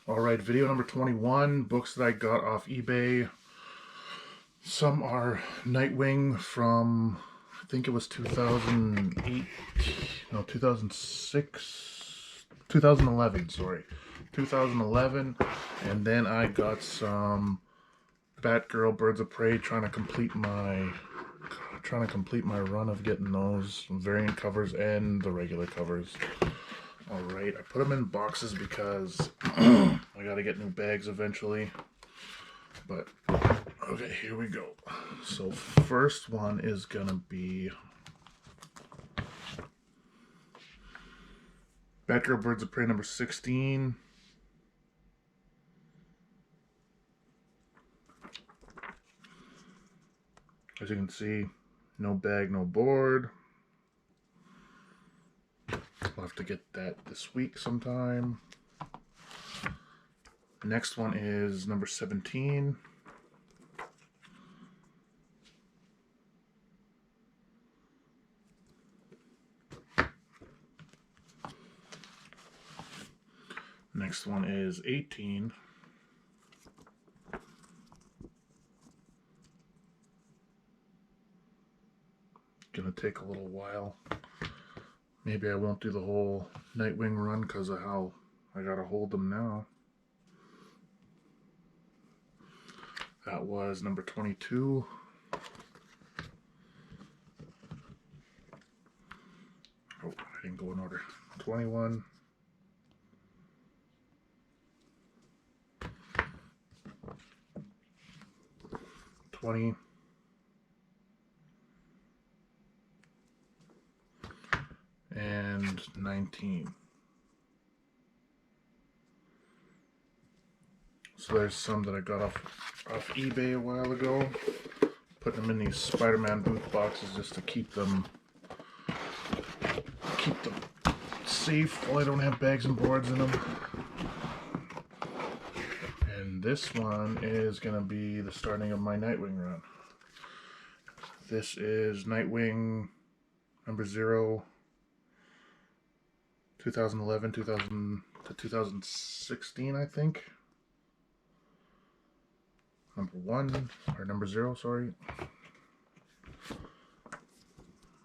Alright, video number 21, books that I got off eBay. Some are Nightwing from, I think it was 2008, no, 2006, 2011, sorry. 2011, and then I got some Batgirl, Birds of Prey, trying to complete my run of getting those variant covers and the regular covers. Alright, I put them in boxes because I gotta get new bags eventually. But, okay, here we go. So, first one is gonna be Batgirl Birds of Prey number 16. As you can see, no bag, no board. I'll have to get that this week sometime. Next one is number 17. Next one is 18. Gonna take a little while. Maybe I won't do the whole Nightwing run because of how I gotta hold them now. That was number 22. Oh, I didn't go in order. 21. 20. And 19. So there's some that I got off eBay a while ago. Putting them in these Spider-Man booth boxes just to keep them safe while I don't have bags and boards in them. And this one is gonna be the starting of my Nightwing run. This is Nightwing number 0, 2011 to 2016, I think. Number 1, or number 0, sorry.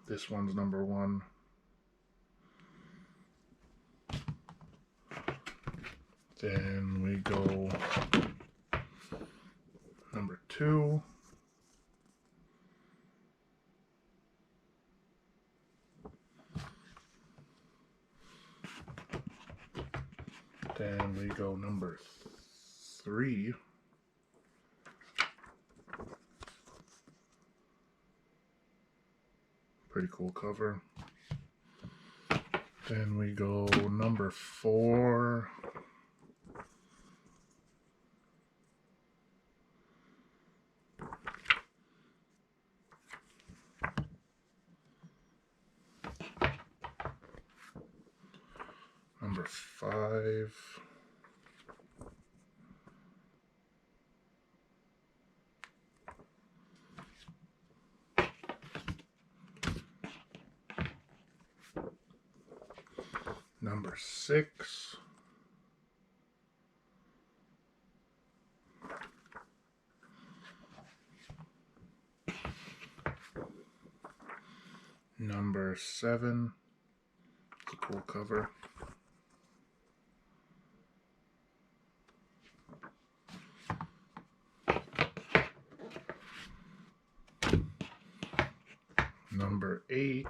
This one's number 1. Then we go number 2. Then we go number 3. Pretty cool cover. Then we go number 4. Number 5. Number 6. Number 7. It's a cool cover. Number 8.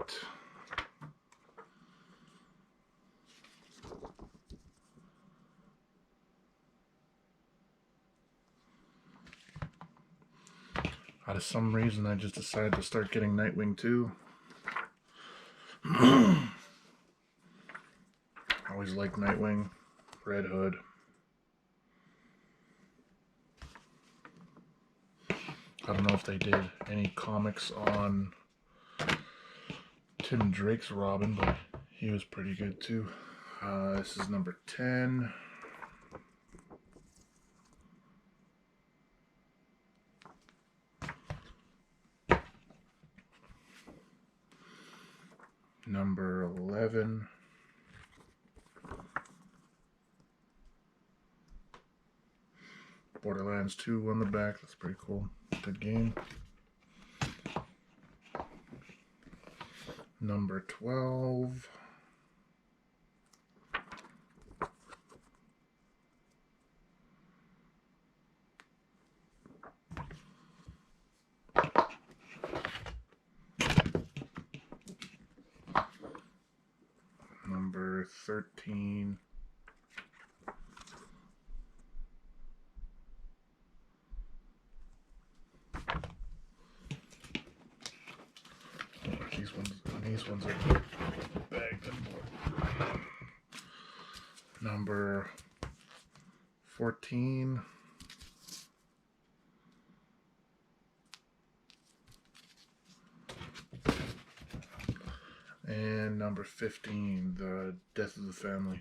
Out of some reason, I just decided to start getting Nightwing too. Always liked Nightwing. Red Hood. I don't know if they did any comics on Tim Drake's Robin, but he was pretty good too. This is number 10. Number 11. Borderlands 2 on the back. That's pretty cool. Good game. Number 12. Number 13. These ones are bagged up more. Number 14. And number 15, The Death of the Family.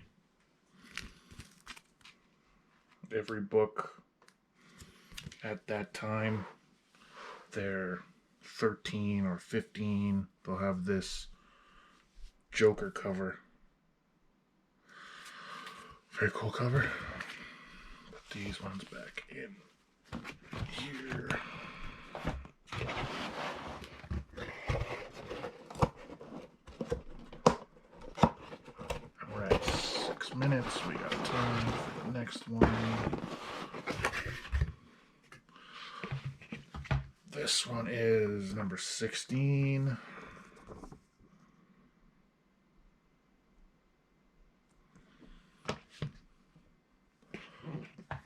Every book at that time, they're 13 or 15. They'll have this Joker cover. Very cool cover. Put these ones back in here. Alright, 6 minutes. We got time for the next one. This one is number 16.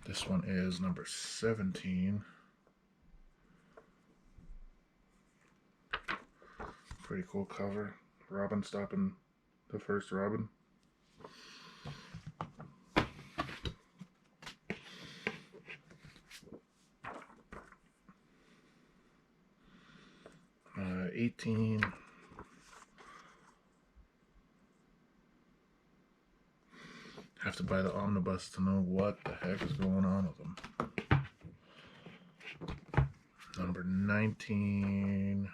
This one is number 17. Pretty cool cover. Robin stopping the first Robin. Uh, 18. Have to buy the omnibus to know what the heck is going on with them. Number 19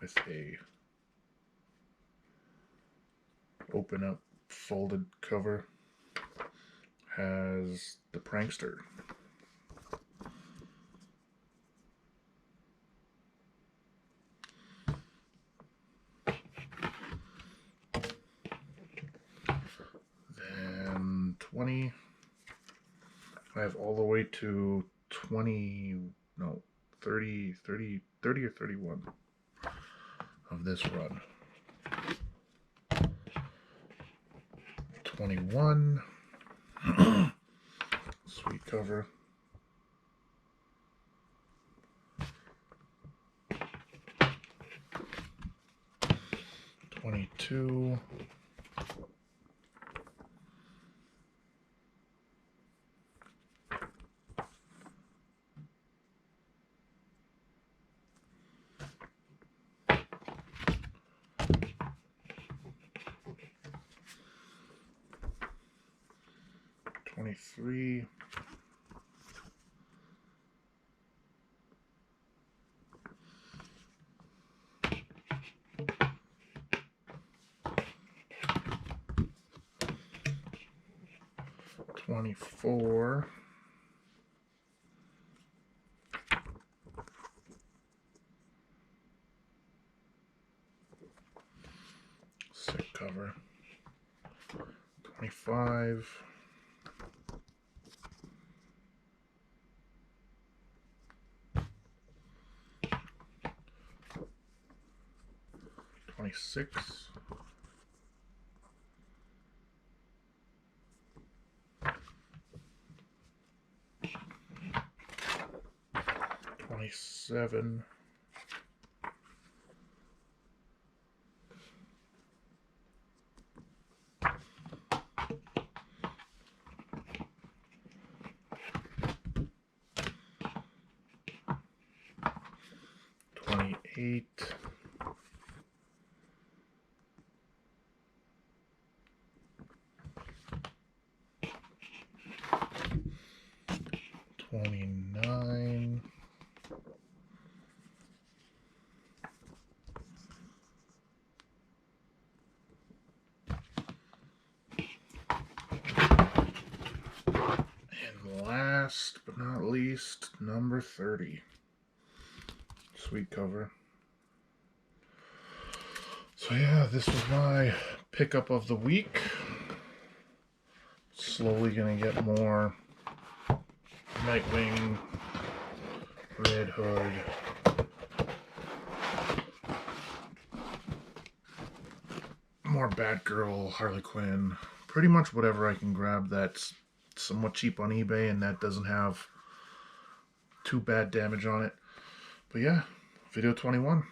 with a open up folded cover has the Prankster. Then 20. I have all the way to 30 or 31 of this run. 21. Sweet cover. 22. 23. 24. 6 cover. 25. 26. 27. 28. 29. 30. last but not least, number 30. Sweet cover. So yeah, this was my pickup of the week. Slowly gonna get more Nightwing, Red Hood, more Batgirl, Harley Quinn, pretty much whatever I can grab that's somewhat cheap on eBay and that doesn't have too bad damage on it. But yeah, video 21.